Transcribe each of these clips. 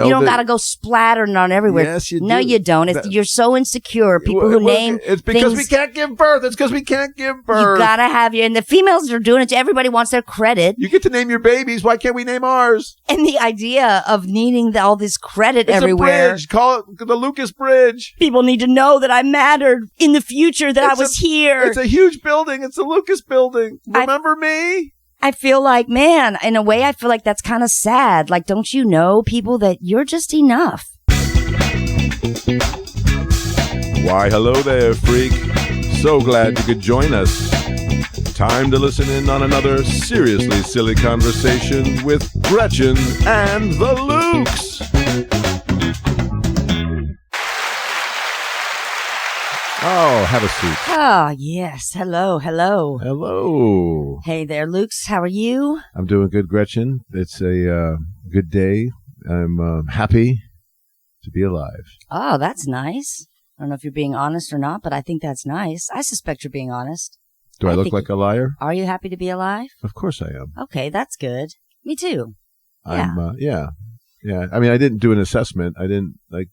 You don't got to go splattering on everywhere. Yes, you do. No, you don't. You're so insecure. People who name it's because things, we can't give birth. It's because we can't give birth. You got to have and the females are doing it. Everybody wants their credit. You get to name your babies. Why can't we name ours? And the idea of needing all this credit it's everywhere. A bridge. Call it the Lucas Bridge. People need to know that I mattered in the future, that I was here. It's a huge building. It's the Lucas building. Remember me? I feel like, man, in a way, I feel like that's kind of sad. Like, don't you know, people, that you're just enough? Why, hello there, freak. So glad you could join us. Time to listen in on another seriously silly conversation with Gretchen and the Lukes. Oh, have a seat. Oh, yes. Hello. Hello. Hey there, Lukes. How are you? I'm doing good, Gretchen. It's a good day. I'm happy to be alive. Oh, that's nice. I don't know if you're being honest or not, but I think that's nice. I suspect you're being honest. Do I look like a liar? Are you happy to be alive? Of course I am. Okay, that's good. Me too. Yeah. I mean, I didn't do an assessment. I didn't like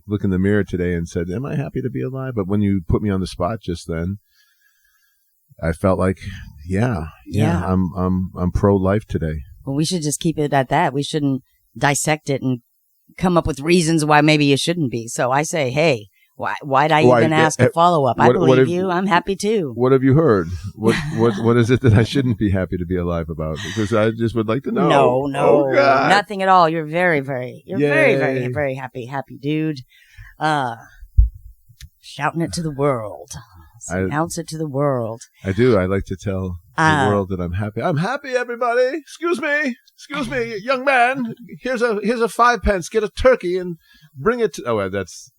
look in the mirror today and said, am I happy to be alive? But when you put me on the spot just then, I felt like, I'm pro-life today. Well, we should just keep it at that. We shouldn't dissect it and come up with reasons why maybe you shouldn't be. So I say, hey, why'd I even ask a follow-up? I believe you. I'm happy too. What have you heard? What is it that I shouldn't be happy to be alive about? Because I just would like to know. No, oh, God. Nothing at all. You're very, very happy dude. Shouting it to the world. Announce it to the world. I do. I like to tell the world that I'm happy. I'm happy, everybody. Excuse me, young man. Here's a 5 pence. Get a turkey and bring it to. Oh, that's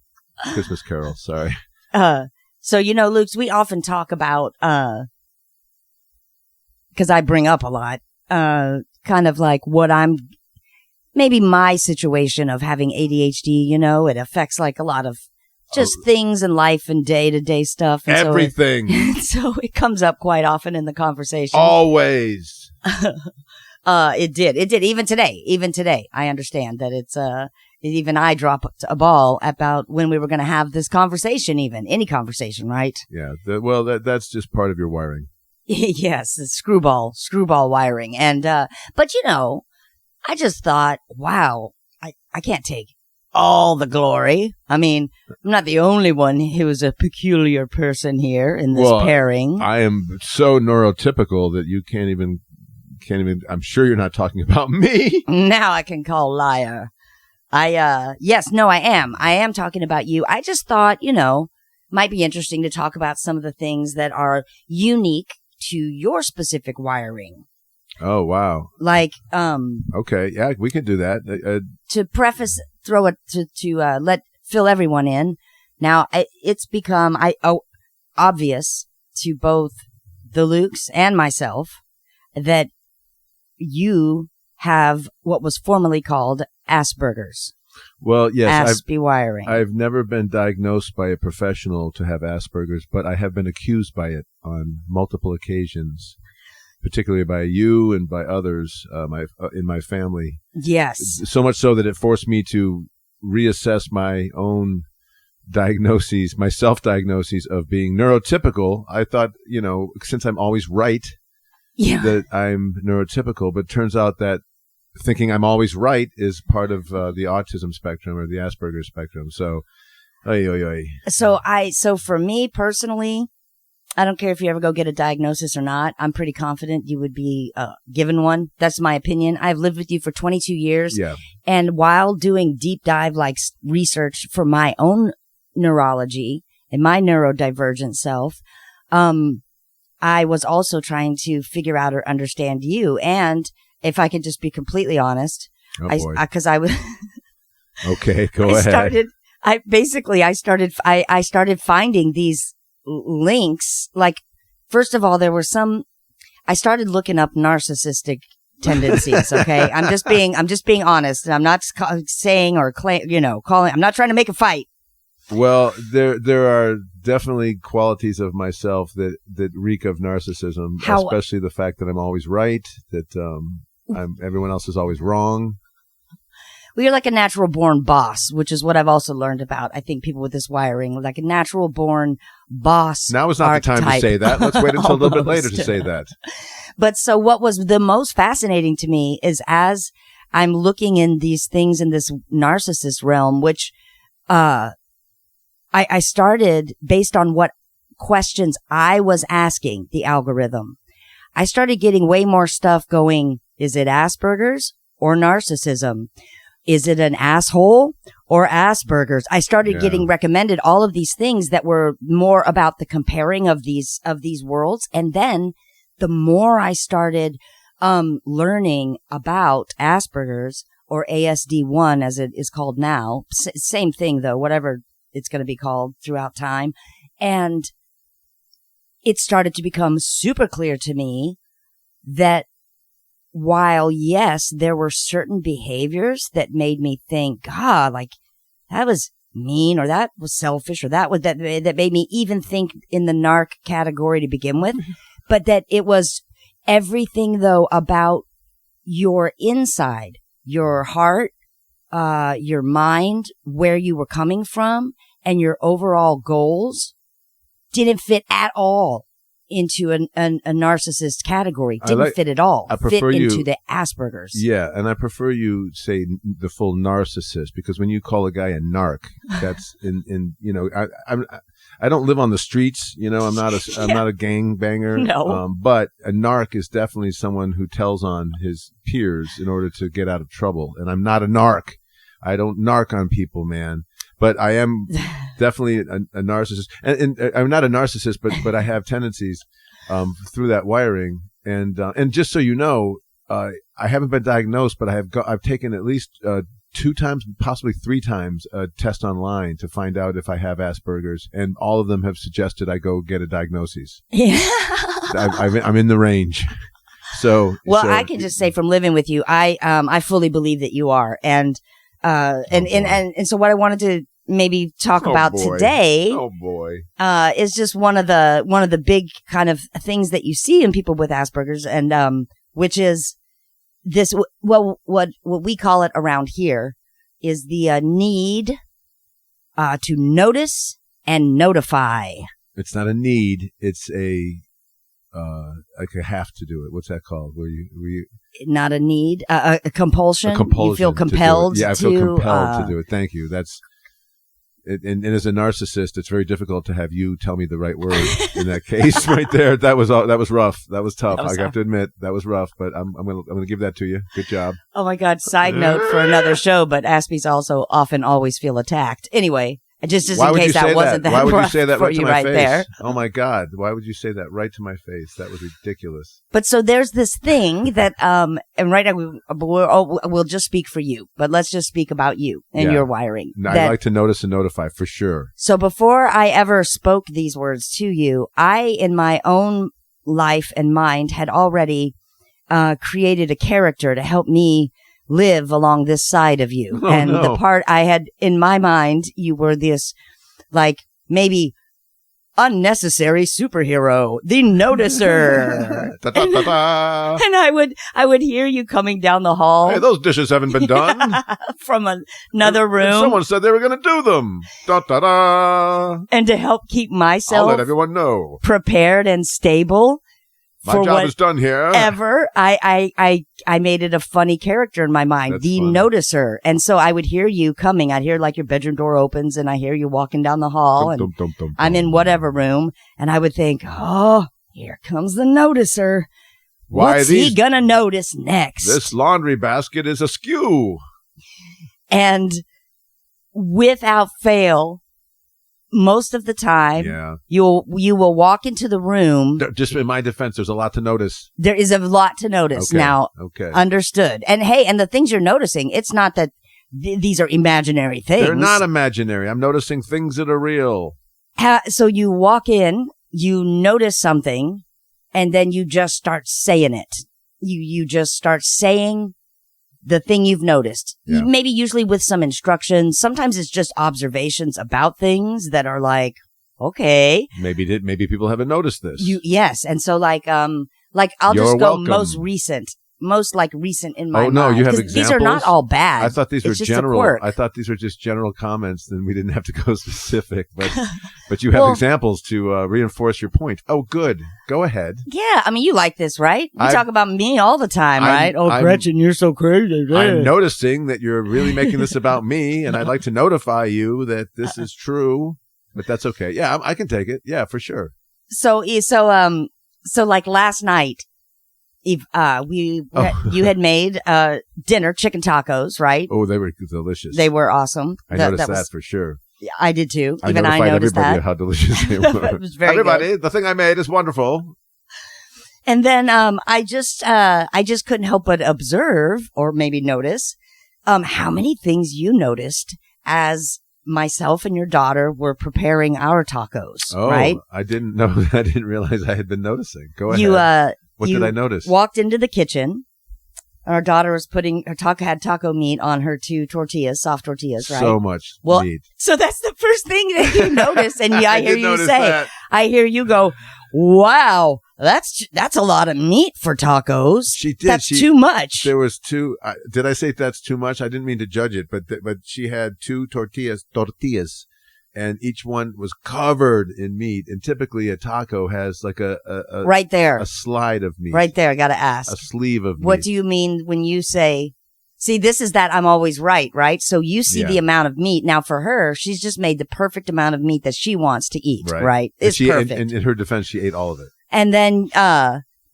Christmas Carol. Sorry. So Luke, we often talk about because I bring up a lot, kind of like what maybe my situation of having ADHD. It affects like a lot of just things in life and day-to-day stuff. And everything. So it comes up quite often in the conversation. Always. It did. Even today, I understand that it's, even I dropped a ball about when we were going to have this conversation, any conversation, right? Yeah. That's just part of your wiring. Yes. It's screwball wiring. And, but I just thought, wow, I can't take all the glory. I mean, I'm not the only one who is a peculiar person here in this pairing. I am so neurotypical that you can't even, I'm sure you're not talking about me. Now I can call liar. I am. I am talking about you. I just thought, might be interesting to talk about some of the things that are unique to your specific wiring. Oh, wow. Like, okay. Yeah, we can do that. To preface, let fill everyone in. Now, it's become obvious to both the Lukes and myself that you have what was formerly called Asperger's. Well, yes. wiring. I've never been diagnosed by a professional to have Asperger's, but I have been accused by it on multiple occasions, particularly by you and by others in my family. Yes. So much so that it forced me to reassess my own diagnoses, my self-diagnoses of being neurotypical. I thought, since I'm always right, that I'm neurotypical, but it turns out that thinking I'm always right is part of the autism spectrum or the Asperger's spectrum. So, So for me personally, I don't care if you ever go get a diagnosis or not. I'm pretty confident you would be given one. That's my opinion. I've lived with you for 22 years. Yeah. And while doing deep dive research for my own neurology and my neurodivergent self, I was also trying to figure out or understand you. And if I could just be completely honest, because I was okay, go ahead. I started finding these links. Like, first of all, I started looking up narcissistic tendencies. Okay. I'm just being honest. And I'm not saying or calling, I'm not trying to make a fight. Well, there are definitely qualities of myself that reek of narcissism, especially the fact that I'm always right, that everyone else is always wrong. Well, you're like a natural born boss, which is what I've also learned about, I think, people with this wiring, like a natural born boss. Now is not the time to say that. Let's wait until a little bit later to say that. But so what was the most fascinating to me is as I'm looking in these things in this narcissist realm, which, I started based on what questions I was asking the algorithm. I started getting way more stuff going. Is it Asperger's or narcissism? Is it an asshole or Asperger's? I started getting recommended all of these things that were more about the comparing of these worlds. And then the more I started, learning about Asperger's or ASD1 as it is called now, same thing though, whatever it's going to be called throughout time. And it started to become super clear to me that while, yes, there were certain behaviors that made me think, God, like that was mean or that was selfish or that made me even think in the narc category to begin with, but that it was everything though about your inside, your heart, your mind, where you were coming from and your overall goals didn't fit at all into a narcissist category. Didn't fit at all. I prefer fit into the Asperger's. Yeah, and I prefer you say the full narcissist because when you call a guy a narc, that's in you know I don't live on the streets. You know, I'm not a gang banger. No. But a narc is definitely someone who tells on his peers in order to get out of trouble. And I'm not a narc. I don't narc on people, man. But I am definitely a narcissist, and I'm not a narcissist, but I have tendencies through that wiring. And just so you know, I haven't been diagnosed, but I've taken at least 2 times, possibly 3 times, a test online to find out if I have Asperger's, and all of them have suggested I go get a diagnosis. Yeah, I'm in the range. So I can just say from living with you, I fully believe that you are, and so what I wanted to maybe talk about today is just one of the big kind of things that you see in people with Asperger's, and which is this, well, what we call it around here is the need to notice and notify. It's not a need, it's like a have to do it. What's that called? Where you not a need, a compulsion. A compulsion. You feel compelled to do it. Yeah, I feel compelled to do it. Thank you. That's it. And as a narcissist, it's very difficult to have you tell me the right word in that case right there. That was rough. That was tough. I have to admit that was rough, but I'm gonna give that to you. Good job. Oh my God. Side note for another show, but Aspies also often always feel attacked. Anyway. Just in case that wasn't that rough. Why would you say that right to my face? There. Oh my God! Why would you say that right to my face? That was ridiculous. But so there's this thing that, and right now we'll just speak for you, but let's just speak about you and your wiring. I like to notice and notify for sure. So before I ever spoke these words to you, I, in my own life and mind, had already created a character to help me live along this side of you. The part I had in my mind, you were this like maybe unnecessary superhero, the noticer. And I would hear you coming down the hall. Hey, those dishes haven't been done. From another room. And someone said they were going to do them. And to help keep myself I'll let everyone know. Prepared and stable. My job is done here. I made it a funny character in my mind, That's the funny. Noticer. And so I would hear you coming. I'd hear like your bedroom door opens and I hear you walking down the hall and I'm in whatever room. And I would think, oh, here comes the Noticer. What's he gonna notice next? This laundry basket is askew. And without fail, most of the time, you will walk into the room. Just in my defense, there's a lot to notice. There is a lot to notice. Now, understood. And hey, and the things you're noticing, it's not that these are imaginary things. They're not imaginary. I'm noticing things that are real. So you walk in, you notice something, and then you just start saying it. You just start saying the thing you've noticed, maybe usually with some instructions. Sometimes it's just observations about things that are like, okay. Maybe people haven't noticed this. Yes. And so I'll just go most recent. like recent in my mind. Oh no, you have examples. These are not all bad. I thought these were just general. I thought these were just general comments. Then we didn't have to go specific. But you have examples to reinforce your point. Oh, good. Go ahead. Yeah, I mean, you like this, right? You talk about me all the time, right? Gretchen, you're so crazy. I'm noticing that you're really making this about me, and I'd like to notify you that this is true. But that's okay. Yeah, I can take it. Yeah, for sure. So like last night, you had made dinner, chicken tacos, right? Oh, they were delicious. They were awesome. I noticed that for sure. I did too. I Even I noticed everybody that. How delicious they were. It was very everybody, good. The thing I made is wonderful. And then I just couldn't help but observe, or maybe notice, how many things you noticed as myself and your daughter were preparing our tacos. Oh, right? I didn't know. I didn't realize I had been noticing. Go ahead. What did I notice? Walked into the kitchen. Our daughter was had taco meat on her 2 tortillas, soft tortillas, right? So much meat. So that's the first thing that you notice, and I hear you say, that. I hear you go, "Wow, that's a lot of meat for tacos." She did. That's too much. There was 2. Did I say that's too much? I didn't mean to judge it, but she had 2 tortillas, and each one was covered in meat. And typically a taco has like a right there, a slide of meat. Right there, I got to ask. A sleeve of meat. What do you mean when you say? See, this is that I'm always right? So you see the amount of meat. Now for her, she's just made the perfect amount of meat that she wants to eat, right? It's perfect. And in her defense, she ate all of it. And then,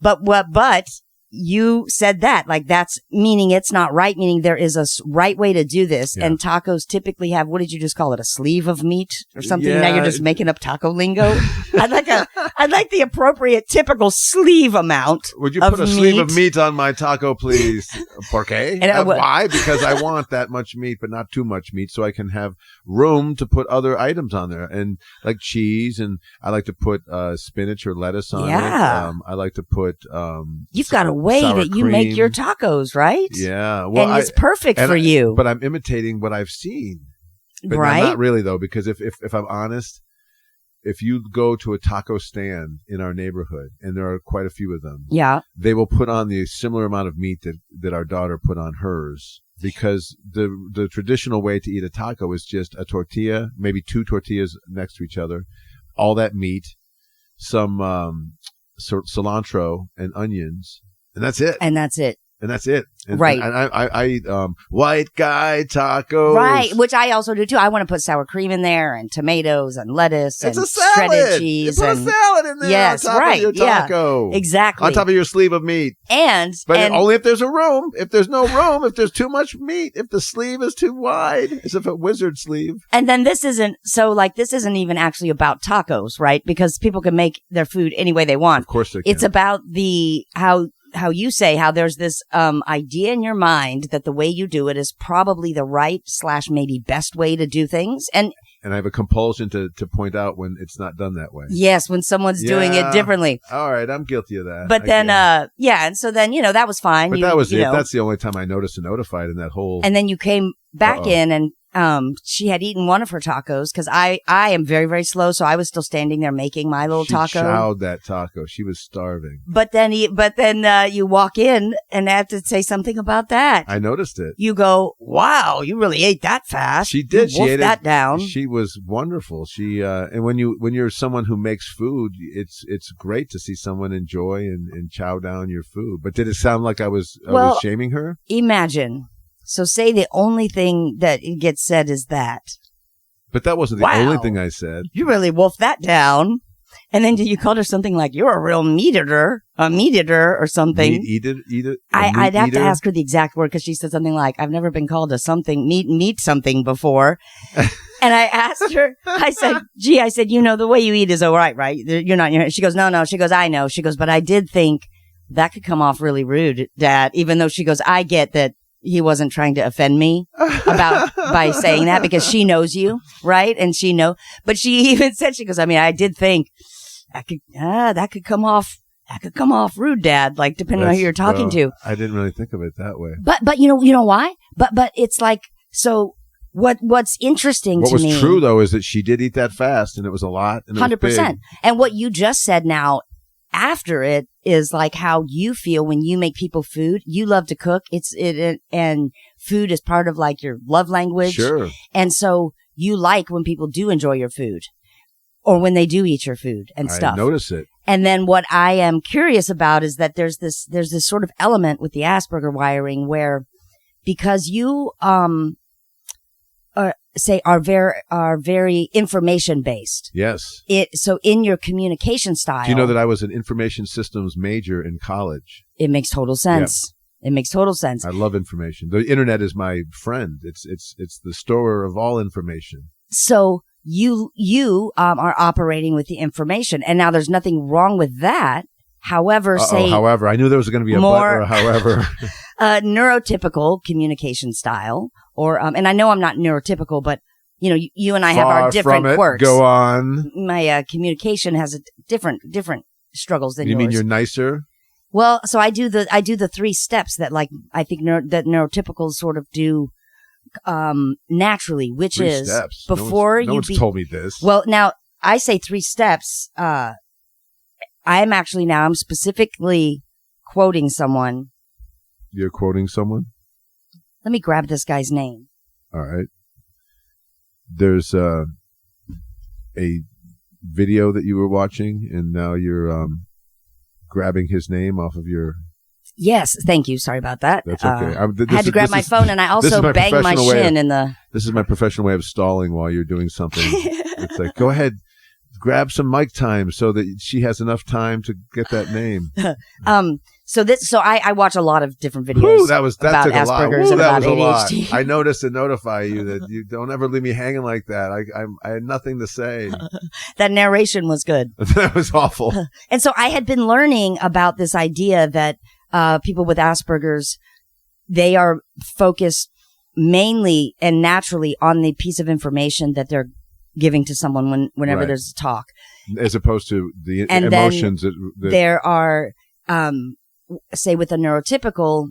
but you said that, like, that's meaning it's not right, meaning there is a right way to do this. Yeah. And tacos typically have, what did you just call it? A sleeve of meat or something? Yeah, now you're just making up taco lingo. I'd like the appropriate typical sleeve amount. Would you put a sleeve of meat on my taco, please? Porque? Why? Because I want that much meat, but not too much meat, so I can have room to put other items on there, and like cheese, and I like to put spinach or lettuce on it. I like to put you've got a way that you make your tacos, right? Yeah. Well, and it's perfect for you. But I'm imitating what I've seen. But right? Not really, though, because if I'm honest, if you go to a taco stand in our neighborhood, and there are quite a few of them, they will put on the similar amount of meat that our daughter put on hers, because the traditional way to eat a taco is just a tortilla, maybe 2 tortillas next to each other, all that meat, some cilantro and onions, and that's it. And right. And I eat white guy tacos. Right, which I also do too. I want to put sour cream in there, and tomatoes and lettuce, it's and a salad. Shredded cheese. You put a salad in there. Yes, on top right. of your taco. Yeah, exactly. On top of your sleeve of meat. But only if there's a room. If there's no room, if there's too much meat, if the sleeve is too wide, as if a wizard sleeve. And then this isn't even actually about tacos, right? Because people can make their food any way they want. Of course they can. It's about how you say how there's this idea in your mind that the way you do it is probably the right / maybe best way to do things. And I have a compulsion to point out when it's not done that way. Yes, when someone's doing it differently. All right, I'm guilty of that. But then, and so then, that was fine. But that was it. That's the only time I noticed and notified in that whole. And then you came back in, and she had eaten one of her tacos, because I am very, very slow, so I was still standing there making my little taco. She chowed that taco. She was starving. But then you walk in, and I have to say something about that. I noticed it. You go, wow, you really ate that fast. She did. She ate that down. She was wonderful. She and when you're someone who makes food, it's great to see someone enjoy and chow down your food. But did it sound like I was shaming her? Imagine. So say the only thing that gets said is that. But that wasn't the only thing I said. You really wolfed that down. And then you called her something like, you're a real meat eater or something. Meat eater? I'd have to ask her the exact word, because she said something like, I've never been called a something, meat something before. And I asked her, I said, the way you eat is all right, right? You're not, she goes, no. She goes, I know. She goes, but I did think that could come off really rude, Dad, even though she goes, I get that. He wasn't trying to offend me by saying that, because she knows you, right? And but she even said, she goes, I mean, I did think that could come off rude, Dad, like depending on who you're talking to. I didn't really think of it that way. But you know why? But it's like, so what's interesting to me. What was true though is that she did eat that fast, and it was a lot, and 100%. And what you just said now after it is like how you feel when you make people food. You love to cook. And food is part of like your love language. Sure. And so you like when people do enjoy your food or when they do eat your food and stuff. I notice it. And then what I am curious about is that there's this sort of element with the Asperger wiring where because you, are very information based. Yes. So in your communication style. Do you know that I was an information systems major in college? It makes total sense. Yep. It makes total sense. I love information. The internet is my friend. It's the storer of all information. So you are operating with the information, and now there's nothing wrong with that. However, however, I knew there was going to be a but or a however. Neurotypical communication style, or and I know I'm not neurotypical, but you know, you and I have our different quirks. Go on. My communication has a different struggles than yours. You mean you're nicer? Well, so I do the 3 steps that like I think that neurotypicals sort of do naturally, which 3 is steps. before no one's told me this. Well, now I say 3 steps. I'm specifically quoting someone. You're quoting someone? Let me grab this guy's name. All right. There's a video that you were watching, and now you're grabbing his name off of your... Yes, thank you. Sorry about that. That's okay. I had to grab my phone, and I also banged my shin in the... This is my professional way of stalling while you're doing something. It's like, go ahead, grab some mic time so that she has enough time to get that name. So I watch a lot of different videos. Woo, that about took a Asperger's lot. and That about was ADHD. a lot. I noticed and notify you that you don't ever leave me hanging like that. I had nothing to say. That narration was good. That was awful. And so I had been learning about this idea that people with Asperger's, they are focused mainly and naturally on the piece of information that they're giving to someone whenever Right. there's a talk. As opposed to the And emotions. then there are, say with a neurotypical,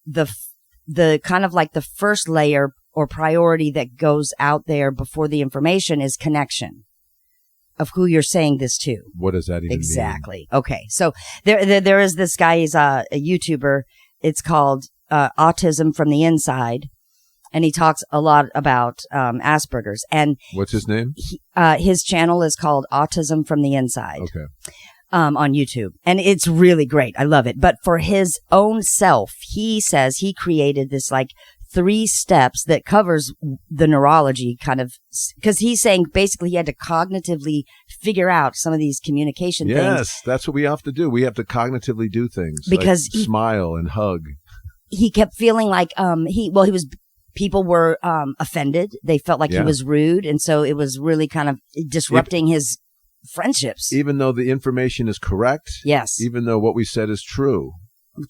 the kind of like the first layer or priority that goes out there before the information is connection of who you're saying this to. What does that even mean? Exactly. Okay. So there is this guy, he's a YouTuber. It's called Autism from the Inside. And he talks a lot about Asperger's. And what's his name? His channel is called Autism from the Inside. Okay. On YouTube. And it's really great. I love it. But for his own self, he says he created this like 3 steps that covers the neurology kind of, because he's saying basically he had to cognitively figure out some of these communication things. Yes, that's what we have to do. We have to cognitively do things. Because like smile and hug. He kept feeling like people were offended. They felt like he was rude. And so it was really kind of disrupting his friendships. Even though the information is correct. Yes. Even though what we said is true.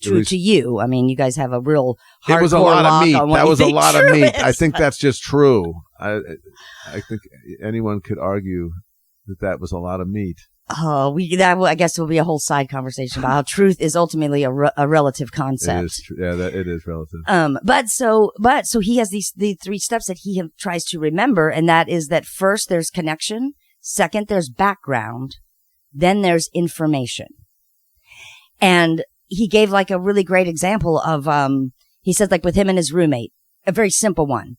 True to you. I mean, you guys have a real hardcore It was a lot of meat. That was a lot of meat. Is. I think that's just true. I think anyone could argue that was a lot of meat. Oh, I guess will be a whole side conversation about how truth is ultimately a relative concept. It is it is relative. But so he has the 3 steps that he tries to remember, and that is that first there's connection, second there's background, then there's information. And he gave like a really great example of he said like with him and his roommate, a very simple one.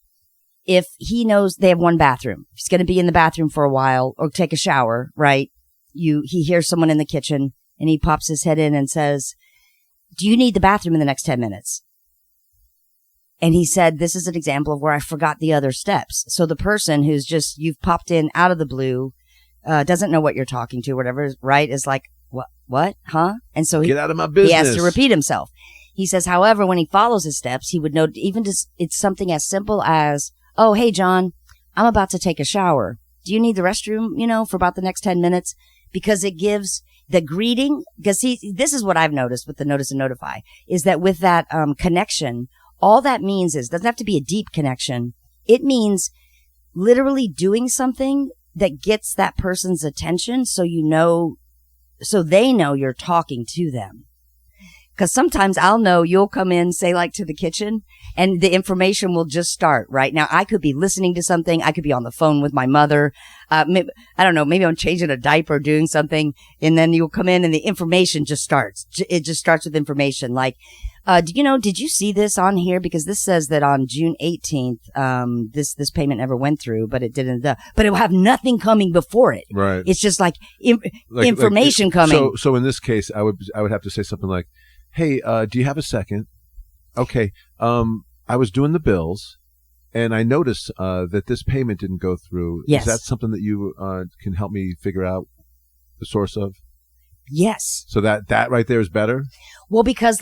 If he knows they have one bathroom, if he's going to be in the bathroom for a while or take a shower, right? He hears someone in the kitchen and he pops his head in and says, "Do you need the bathroom in the next 10 minutes?" And he said, this is an example of where I forgot the other steps. So the person who's just, you've popped in out of the blue, doesn't know what you're talking to, whatever, right? Is like, what? Huh? And so get out of my business. He has to repeat himself. He says, however, when he follows his steps, he would know even just, it's something as simple as, "Oh, hey, John, I'm about to take a shower. Do you need the restroom, for about the next 10 minutes? Because it gives the greeting, because this is what I've noticed with the notice and notify, is that with that connection, all that means is, doesn't have to be a deep connection. It means literally doing something that gets that person's attention so they know you're talking to them. Because sometimes I'll know you'll come in, say like to the kitchen, and the information will just start right now. I could be listening to something. I could be on the phone with my mother. Maybe, I don't know. Maybe I'm changing a diaper, doing something, and then you'll come in and the information just starts. It just starts with information. Like, did you see this on here? Because this says that on June 18th, this payment never went through, but it didn't. But it will have nothing coming before it. Right. It's just like information coming. So in this case, I would have to say something like, "Hey, do you have a second? Okay. I was doing the bills, and I noticed that this payment didn't go through. Yes. Is that something that you can help me figure out the source of?" Yes. So that right there is better? Well, because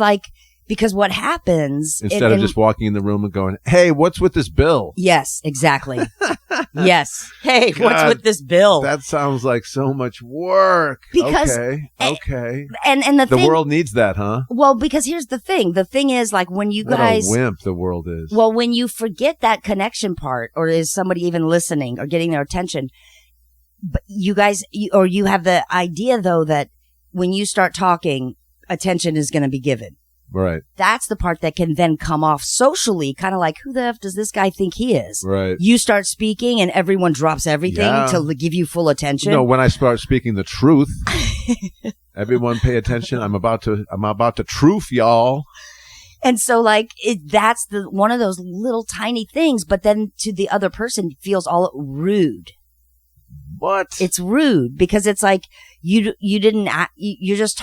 what happens instead of just walking in the room and going, "Hey, what's with this bill?" Yes, exactly. Yes. Hey, God, what's with this bill? That sounds like so much work. Because okay. And the world needs that, huh? Well, because here's the thing. The thing is, like, when you guys, what a wimp the world is. Well, when you forget that connection part, or is somebody even listening or getting their attention, but you guys, you have the idea though that when you start talking, attention is going to be given. Right. That's the part that can then come off socially, kind of like, who the F does this guy think he is? Right. You start speaking and everyone drops everything to give you full attention. No, when I start speaking the truth, everyone pay attention. I'm about to truth, y'all. And so like that's one of those little tiny things, but then to the other person it feels all rude. What? It's rude because it's like you just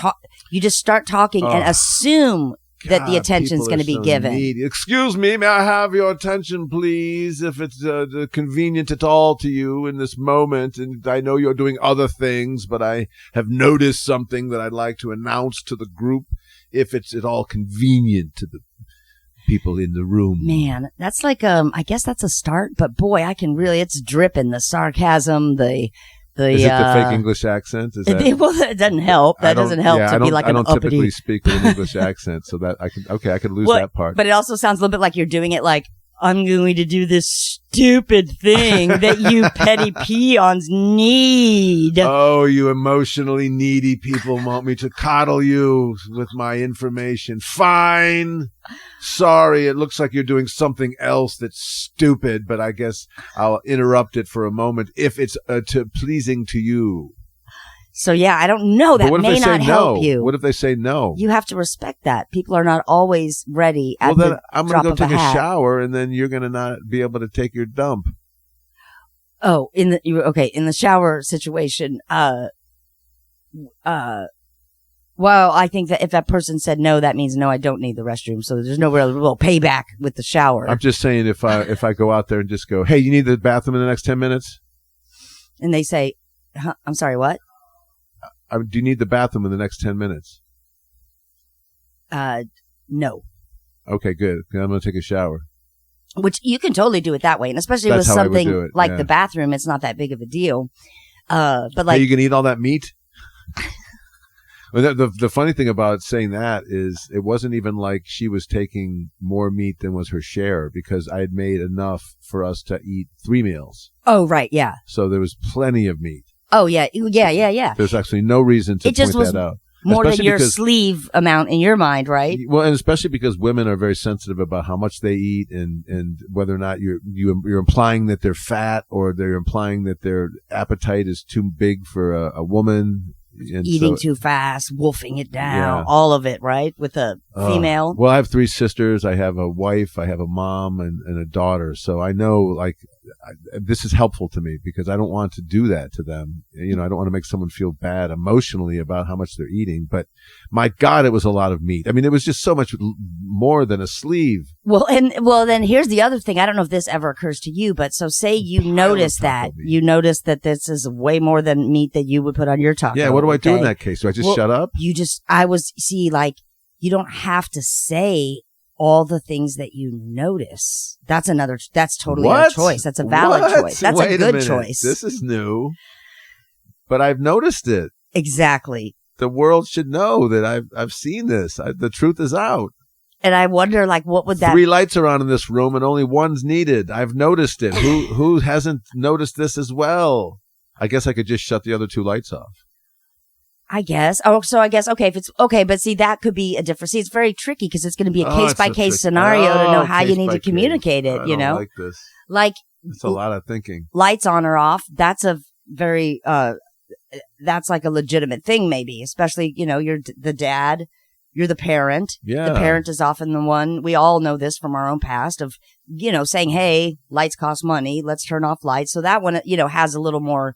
start talking and assume that the attention is going to be given. Needy. Excuse me, may I have your attention, please? If it's convenient at all to you in this moment, and I know you're doing other things, but I have noticed something that I'd like to announce to the group. If it's at all convenient to the people in the room. Man, that's like I guess that's a start, but boy, it's dripping the sarcasm, the is it the fake English accent? Is that, well, that doesn't help. That doesn't help to be like an uppity. I don't typically speak with an English accent, so that I could lose that part. But it also sounds a little bit like you're doing it like, I'm going to do this stupid thing that you petty peons need. Oh, you emotionally needy people want me to coddle you with my information. Fine. Sorry, it looks like you're doing something else that's stupid, but I guess I'll interrupt it for a moment if it's pleasing to you. So yeah, I don't know. That may not help you. What if they say no? You have to respect that. People are not always ready at then the I'm drop going of to go take a hat. shower, and then you're going to not be able to take your dump. Oh, in the shower situation, well, I think that if that person said no, that means no, I don't need the restroom. So there's no real payback with the shower. I'm just saying if I go out there and just go, "Hey, you need the bathroom in the next 10 minutes?" And they say, I'm sorry, what? Do you need the bathroom in the next 10 minutes? No. Okay, good. I'm going to take a shower. Which you can totally do it that way. And especially with something like the bathroom, it's not that big of a deal. But like, hey, you can eat all that meat? The funny thing about saying that is it wasn't even like she was taking more meat than was her share, because I had made enough for us to eat 3 meals. Oh, right. Yeah. So there was plenty of meat. Oh, yeah. Yeah. There's actually no reason to point that out. More than your sleeve amount in your mind, right? Well, and especially because women are very sensitive about how much they eat and whether or not you're implying that they're fat, or they're implying that their appetite is too big for a woman. And eating too fast, wolfing it down, all of it, right? With a female. Well, I have 3 sisters. I have a wife. I have a mom and a daughter. So I know, like, this is helpful to me because I don't want to do that to them. You know, I don't want to make someone feel bad emotionally about how much they're eating. But my God, it was a lot of meat. I mean, it was just so much more than a sleeve. Well, then here's the other thing. I don't know if this ever occurs to you, but so say you notice that this is way more than meat that you would put on your taco. Yeah. What do I do in that case? Do I just shut up? You don't have to say all the things that you notice. That's totally a choice. That's a valid choice. That's a good choice. This is new, but I've noticed it. Exactly. The world should know that I've seen this. The truth is out. And I wonder, like, what would that... 3 lights are on in this room and only one's needed. I've noticed it. Who hasn't noticed this as well? I guess I could just shut the other 2 lights off. I guess. Oh, so I guess, okay, if it's okay, but see, that could be a different, see, it's very tricky because it's going to be a case by case scenario to know how you need to communicate it, you know? Like this. Like, it's a lot of thinking. Lights on or off. That's a very, that's like a legitimate thing, maybe, especially, you know, you're the dad, you're the parent. Yeah. The parent is often the one, we all know this from our own past of, you know, saying, hey, lights cost money. Let's turn off lights. So that one, you know, has a little more,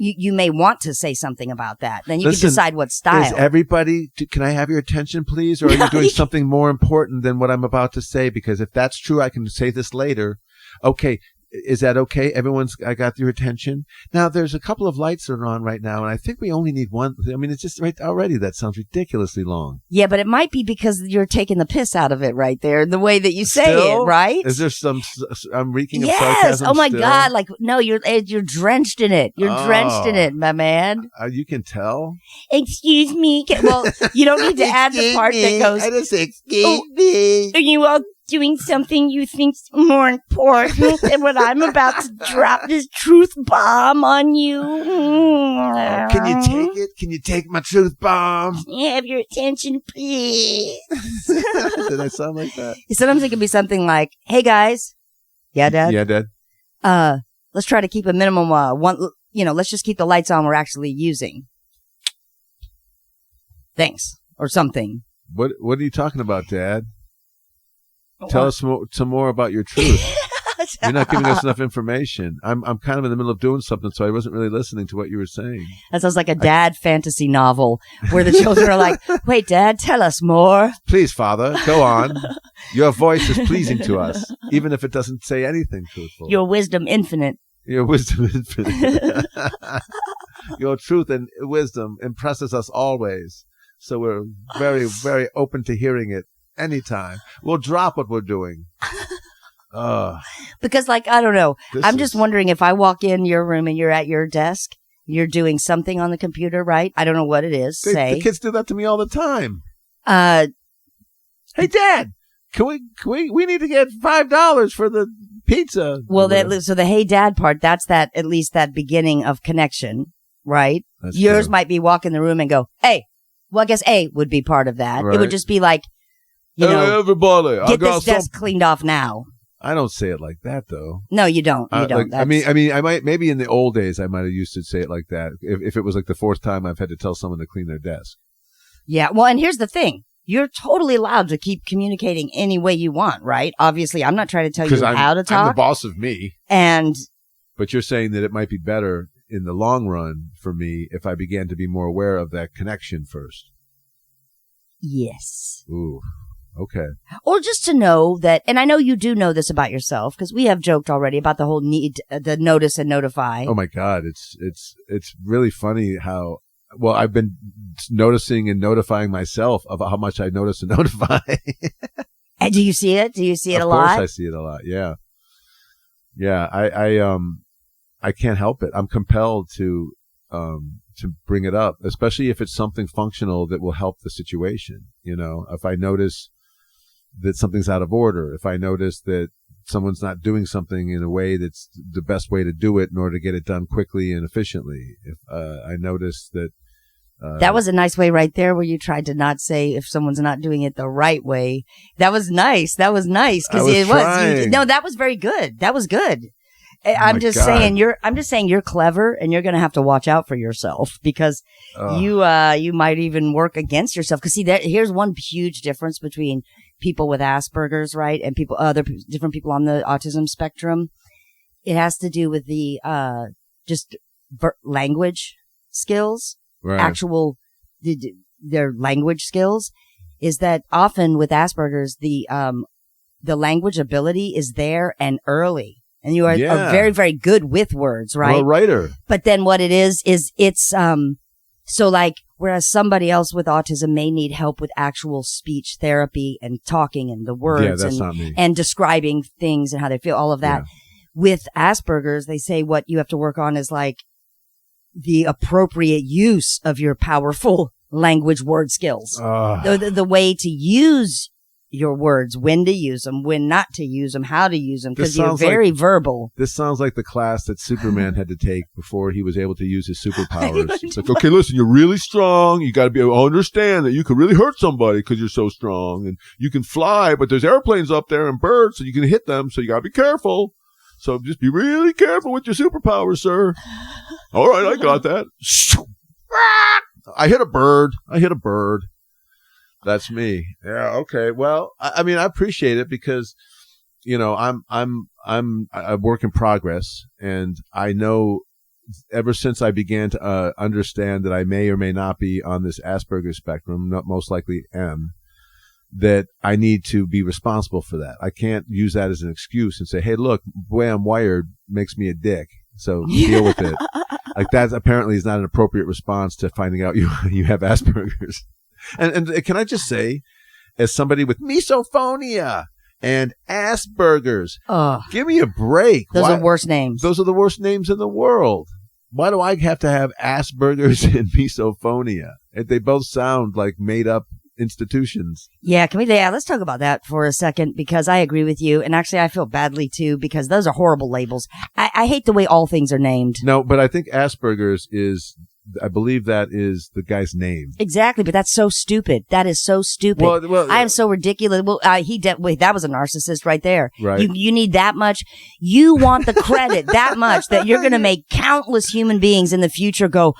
you may want to say something about that. Then you can decide what style. Is everybody, can I have your attention, please? Or are you doing something more important than what I'm about to say? Because if that's true, I can say this later. Okay. Is that okay? I got your attention. Now, there's a couple of lights that are on right now, and I think we only need one. I mean, it's just right already. That sounds ridiculously long. Yeah, but it might be because you're taking the piss out of it right there, the way that you say it, right? Is there I'm reeking of sarcasm? Yes. Oh my God! Like, no, you're drenched in it. You're drenched in it, my man. You can tell. Excuse me. Well, you don't need to add the part that goes. I just say, excuse me. Are you all doing something you think's more important than what I'm about to drop this truth bomb on you? Can you take it? Can you take my truth bomb? Have your attention, please. Did I sound like that? Sometimes it can be something like, hey guys. Yeah, Dad? Yeah, Dad. Let's try to keep a minimum, let's just keep the lights on we're actually using. Thanks. Or something. What are you talking about, Dad? Tell us some more about your truth. You're not giving us enough information. I'm kind of in the middle of doing something, so I wasn't really listening to what you were saying. That sounds like a dad fantasy novel where the children are like, wait, Dad, tell us more. Please, Father, go on. Your voice is pleasing to us, even if it doesn't say anything truthful. Your wisdom infinite. Your wisdom infinite. Your truth and wisdom impresses us always. So we're very, very open to hearing it. Anytime. We'll drop what we're doing. Because, I don't know. I'm just wondering if I walk in your room and you're at your desk, you're doing something on the computer, right? I don't know what it is. The kids do that to me all the time. Hey, Dad, we need to get $5 for the pizza. Well, so the hey, Dad part, that's at least that beginning of connection, right? That's Yours true. might be walk in the room and go, hey. Well, I guess A would be part of that. Right. It would just be like, everybody, get this desk cleaned off now. I don't say it like that, though. No, you don't. You don't. I might, maybe in the old days, I might have used to say it like that. If it was like the fourth time I've had to tell someone to clean their desk. Yeah. Well, and here's the thing. You're totally allowed to keep communicating any way you want, right? Obviously, I'm not trying to tell you how to talk. I'm the boss of me. But you're saying that it might be better in the long run for me if I began to be more aware of that connection first. Yes. Ooh. Okay. Or just to know that, and I know you do know this about yourself because we have joked already about the whole need, the notice and notify. Oh my God. It's really funny how, well, I've been noticing and notifying myself of how much I notice and notify. And do you see it? Do you see it a lot? Of course I see it a lot. Yeah. Yeah. I can't help it. I'm compelled to bring it up, especially if it's something functional that will help the situation. You know, if I notice that something's out of order, if I notice that someone's not doing something in a way that's the best way to do it in order to get it done quickly and efficiently, if I notice that. That was a nice way right there where you tried to not say if someone's not doing it the right way. That was nice. That was nice because it was. No, that was very good. That was good. I'm just saying you're clever and you're going to have to watch out for yourself because you might even work against yourself. Cause see here's one huge difference between people with Asperger's, right? And different people on the autism spectrum. It has to do with the, just language skills, right. Their language skills is that often with Asperger's, the language ability is there and early. And you are very, very good with words, right? Well, writer. But then what it is it's, so whereas somebody else with autism may need help with actual speech therapy and talking and the words and describing things and how they feel, all of that. Yeah. With Asperger's, they say what you have to work on is the appropriate use of your powerful language word skills. The way to use your words, when to use them, when not to use them, how to use them, because you're very verbal. This sounds like the class that Superman had to take before he was able to use his superpowers. It's like, okay, listen, you're really strong. You got to be able to understand that you could really hurt somebody because you're so strong. And you can fly, but there's airplanes up there and birds, so you can hit them. So you got to be careful. So just be really careful with your superpowers, sir. All right, I got that. I hit a bird. That's me. Yeah. Okay. Well, I mean, I appreciate it because, I'm a work in progress, and I know ever since I began to understand that I may or may not be on this Asperger's spectrum, most likely am, that I need to be responsible for that. I can't use that as an excuse and say, hey, look, the way I'm wired makes me a dick, so deal with it. Like that apparently is not an appropriate response to finding out you have Asperger's. And can I just say, as somebody with misophonia and Asperger's, give me a break. Those are worst names. Those are the worst names in the world. Why do I have to have Asperger's and misophonia? They both sound like made up institutions. Yeah, let's talk about that for a second, because I agree with you. And actually, I feel badly too, because those are horrible labels. I hate the way all things are named. No, but I think Asperger's I believe that is the guy's name. Exactly, but that's so stupid. That is so stupid. Well, I am so ridiculous. Well, that was a narcissist right there. Right. You need that much. You want the credit that much that you're going to make countless human beings in the future go,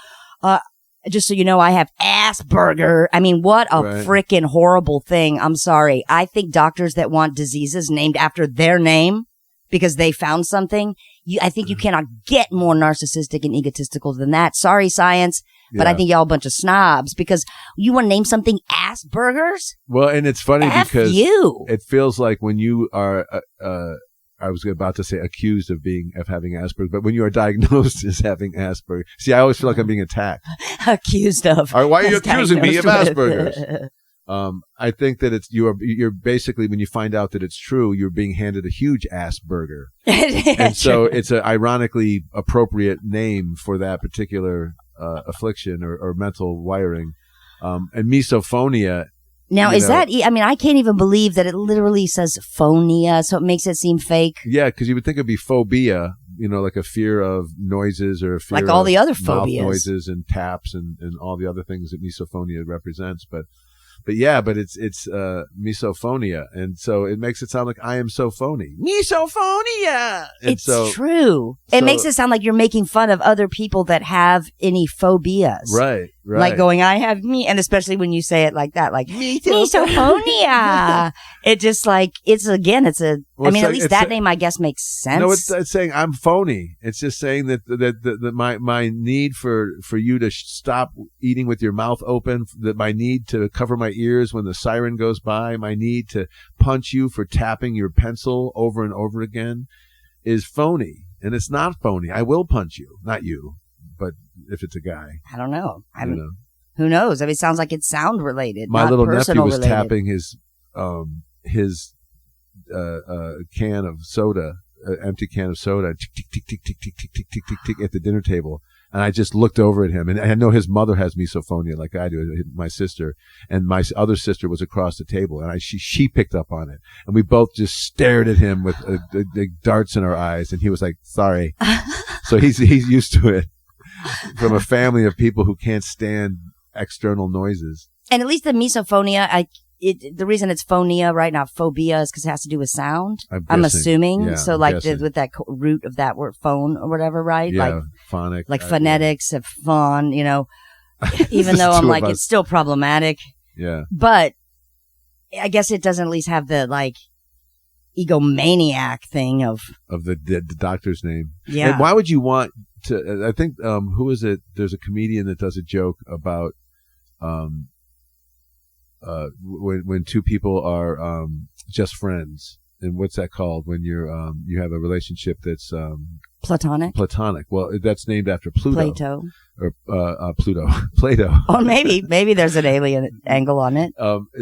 just so you know, I have Asperger. I mean, what a freaking horrible thing. I'm sorry. I think doctors that want diseases named after their name because they found something, I think you cannot get more narcissistic and egotistical than that. Sorry, science, but I think y'all a bunch of snobs because you want to name something Asperger's? Well, and it's funny because you. It feels like when you are, I was about to say accused of having Asperger's, but when you are diagnosed as having Asperger's, see, I always feel like I'm being attacked. Accused of. All right, why are you accusing me of Asperger's? I think that you're basically, when you find out that it's true, you're being handed a huge Asperger. And so it's an ironically appropriate name for that particular affliction or mental wiring. And misophonia. Now, I can't even believe that it literally says phonia, so it makes it seem fake. Yeah, because you would think it'd be phobia, like a fear of noises or a fear like all of the other mouth phobias. Noises and taps and all the other things that misophonia represents. But it's misophonia, and so it makes it sound like I am so phony. Misophonia. And it's true. It makes it sound like you're making fun of other people that have any phobias. Right. Like going, I have and especially when you say it like that, like misophonia. It just like at least that name I guess makes sense. No, it's saying I'm phony. It's just saying that my need for you to stop eating with your mouth open, that my need to cover my ears when the siren goes by, my need to punch you for tapping your pencil over and over again is phony. And it's not phony. I will punch you, not you, but if it's a guy. I don't know. Who knows? I mean, it sounds like it's sound related. My little nephew was related. tapping his can of soda, empty can of soda, tick, tick, tick, tick, tick, tick, tick, tick, tick, tick, tick, at the dinner table. And I just looked over at him, and I know his mother has misophonia like I do, my sister, and my other sister was across the table, and she picked up on it, and we both just stared at him with the darts in our eyes, and he was like, sorry. So he's used to it from a family of people who can't stand external noises. And at least the misophonia, the reason it's phonia, right, not phobia, is because it has to do with sound. I'm assuming. Yeah, so like with that root of that word, phone or whatever, right? Yeah, like phonic. Like phonetics of fawn, even though I'm like, it's still problematic. Yeah. But I guess it doesn't at least have the like egomaniac thing of the doctor's name. Yeah. And why would you want to, I think, who is it? There's a comedian that does a joke about, when two people are just friends, and what's that called when you're you have a relationship that's platonic. Well, that's named after Plato. Or maybe there's an alien angle on it.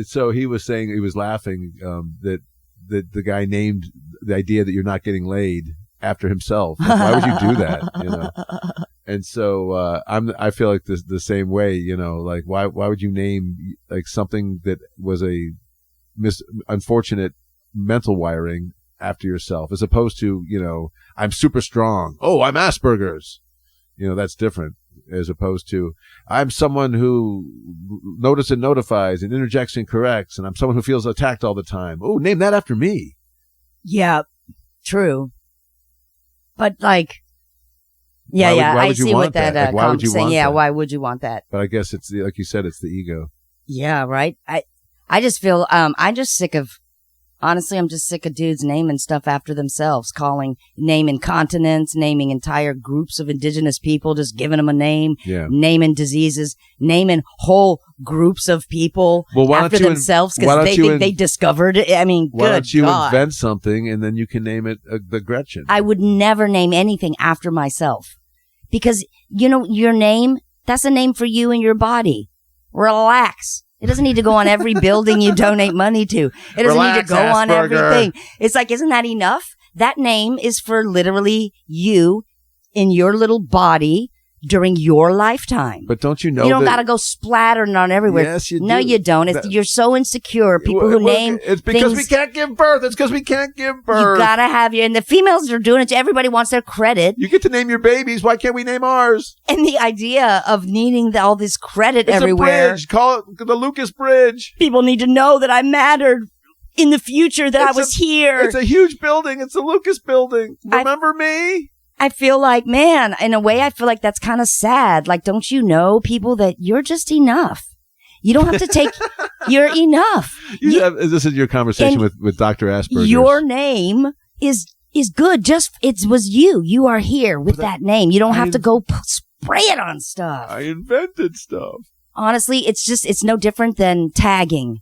So he was saying, he was laughing that the guy named the idea that you're not getting laid after himself. Like, why would you do that? And so I feel like the same way, like why would you name like something that was a unfortunate mental wiring after yourself, as opposed to, I'm super strong. Oh, I'm Asperger's. That's different, as opposed to I'm someone who notices and notifies and interjects and corrects, and I'm someone who feels attacked all the time. Oh, name that after me. Yeah, true. But I see what that why would you saying. want Yeah, that? why would you want that? But I guess it's like you said, it's the ego. Yeah, right. I just feel I'm just sick of. Honestly, I'm just sick of dudes naming stuff after themselves, naming continents, naming entire groups of indigenous people, just giving them a name, naming diseases, naming whole groups of people after themselves because they think they discovered it. I mean, why don't you God. invent something and then you can name it the Gretchen? I would never name anything after myself because, your name, that's a name for you and your body. Relax. It doesn't need to go on every building you donate money to. It doesn't need to go on everything. It's like, isn't that enough? That name is for literally you in your little body during your lifetime. But don't you know you don't got to go splattering on everywhere. Yes, you do. No, you don't. You're so insecure. People who name it's because things, we can't give birth. It's because we can't give birth. You got to have and the females are doing it. Everybody wants their credit. You get to name your babies. Why can't we name ours? And the idea of needing all this credit it's everywhere. A bridge. Call it the Lucas Bridge. People need to know that I mattered in the future, that I was here. It's a huge building. It's the Lucas building. Remember me? I feel like, man, in a way, I feel like that's kind of sad. Like, don't you know, people, that you're just enough? You don't have to take, you're enough. This is your conversation with Dr. Asperger. Your name is good. It was you. You are here with that name. You don't have to go spray it on stuff. I invented stuff. Honestly, it's no different than tagging.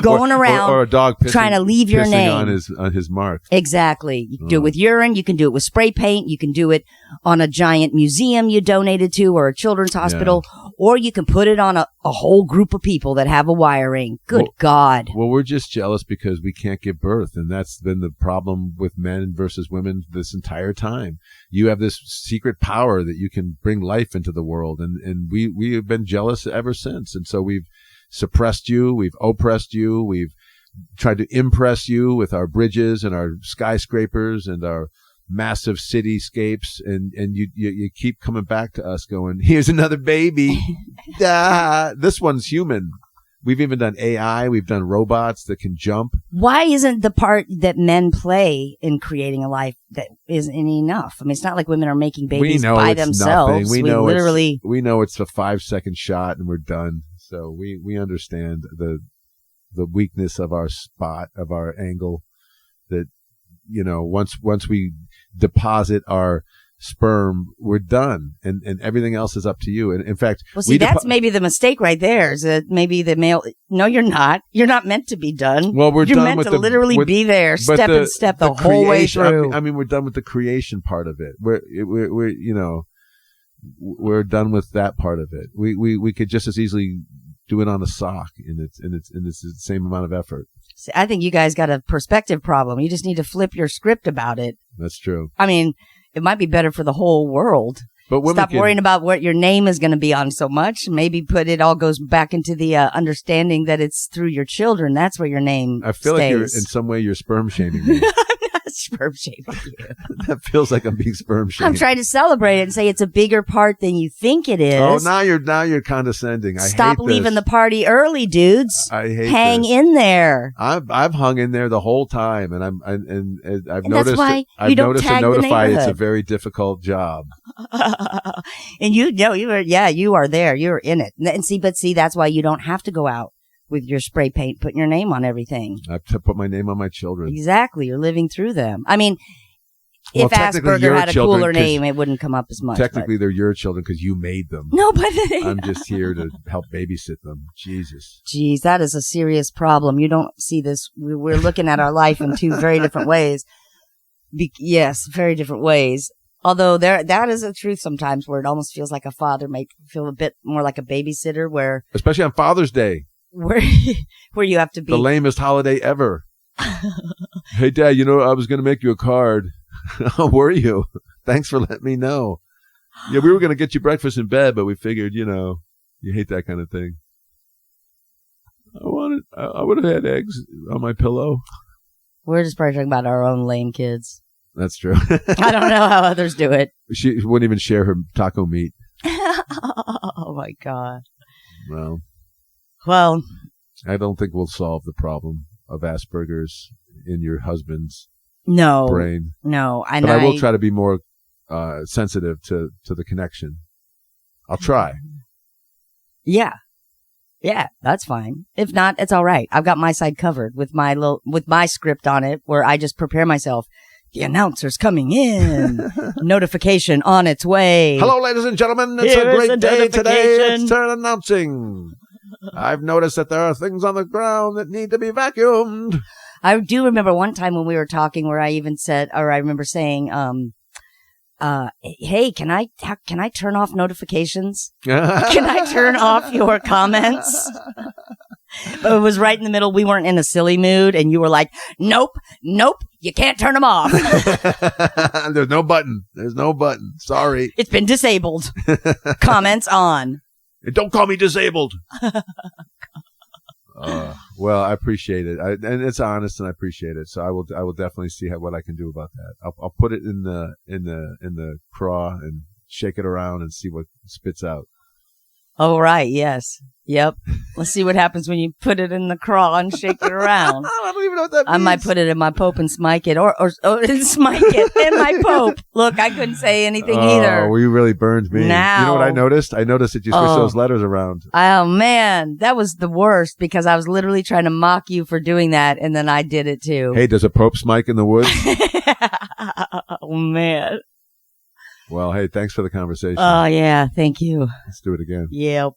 Going around or a dog trying to leave your name on his mark. Exactly. You can do it with urine. You can do it with spray paint. You can do it on a giant museum you donated to or a children's hospital, or you can put it on a whole group of people that have a wiring. Good God. Well, we're just jealous because we can't give birth, and that's been the problem with men versus women this entire time. You have this secret power that you can bring life into the world, and we have been jealous ever since, and so we've suppressed you, we've oppressed you, we've tried to impress you with our bridges and our skyscrapers and our massive cityscapes, and you keep coming back to us going, here's another baby. This one's human. We've even done AI, we've done robots that can jump. Why isn't the part that men play in creating a life that isn't enough? I mean, it's not like women are making babies by themselves. We know it's a 5-second shot and we're done. So we understand the weakness of our spot, of our angle, that, once we deposit our sperm, we're done, and everything else is up to you. And in fact, that's maybe the mistake right there, is that maybe the male, no, you're not meant to be done. Well, you're meant to literally be there step and step the whole way through. I mean, we're done with the creation part of it. We're done with that part of it. We could just as easily do it on a sock, and it's the same amount of effort. See, I think you guys got a perspective problem. You just need to flip your script about it. That's true. I mean, it might be better for the whole world. But stop worrying about what your name is going to be on so much. Maybe it all goes back into the understanding that it's through your children. That's where your name I feel stays. Like in some way you're sperm shaming me. Sperm shaming you. That feels like I'm being sperm shamed. I'm trying to celebrate it and say it's a bigger part than you think it is. Oh, now you're condescending. Stop leaving the party early, dudes. I hate Hang in there. I've hung in there the whole time, and I've noticed. That's why I've you don't noticed tag and notify the it's neighborhood. a very difficult job. And you are there. You're in it. And see, that's why you don't have to go out with your spray paint, putting your name on everything. I have to put my name on my children. Exactly. You're living through them. I mean, if Asperger had a cooler name, it wouldn't come up as much. Technically, they're your children because you made them. No, but I'm just here to help babysit them. Jesus. Jeez, that is a serious problem. You don't see this. We're looking at our life in two very different ways. Yes, very different ways. Although that is a truth sometimes, where it almost feels like a father may feel a bit more like a babysitter, where especially on Father's Day. Where you have to be the lamest holiday ever. Hey, Dad, I was going to make you a card. Oh, were you? Thanks for letting me know. Yeah, we were going to get you breakfast in bed, but we figured, you hate that kind of thing. I would have had eggs on my pillow. We're just probably talking about our own lame kids. That's true. I don't know how others do it. She wouldn't even share her taco meat. Oh my God. Well, I don't think we'll solve the problem of Asperger's in your husband's brain. No, but I will try to be more sensitive to the connection. I'll try. Yeah, that's fine. If not, it's all right. I've got my side covered with my script on it, where I just prepare myself. The announcer's coming in. Notification on its way. Hello, ladies and gentlemen. It's a great day today. It's turn announcing. I've noticed that there are things on the ground that need to be vacuumed. I do remember one time when we were talking where I even said, or I remember saying, hey, can I turn off notifications? Can I turn off your comments? But it was right in the middle. We weren't in a silly mood, and you were like, nope, you can't turn them off. There's no button. Sorry. It's been disabled. Comments on. Don't call me disabled. Well, I appreciate it, and it's honest, and I appreciate it. So I will definitely see what I can do about that. I'll put it in the craw and shake it around and see what spits out. Oh, right. Yes. Yep. Let's see what happens when you put it in the craw and shake it around. I don't even know what that means. I might put it in my Pope and smike it, or smike it in my Pope. Look, I couldn't say anything either. Oh, you really burned me. Now. You know what I noticed? I noticed that you switched those letters around. Oh, man. That was the worst, because I was literally trying to mock you for doing that, and then I did it too. Hey, does a Pope smike in the woods? Oh, man. Well, hey, thanks for the conversation. Oh, yeah. Thank you. Let's do it again. Yep.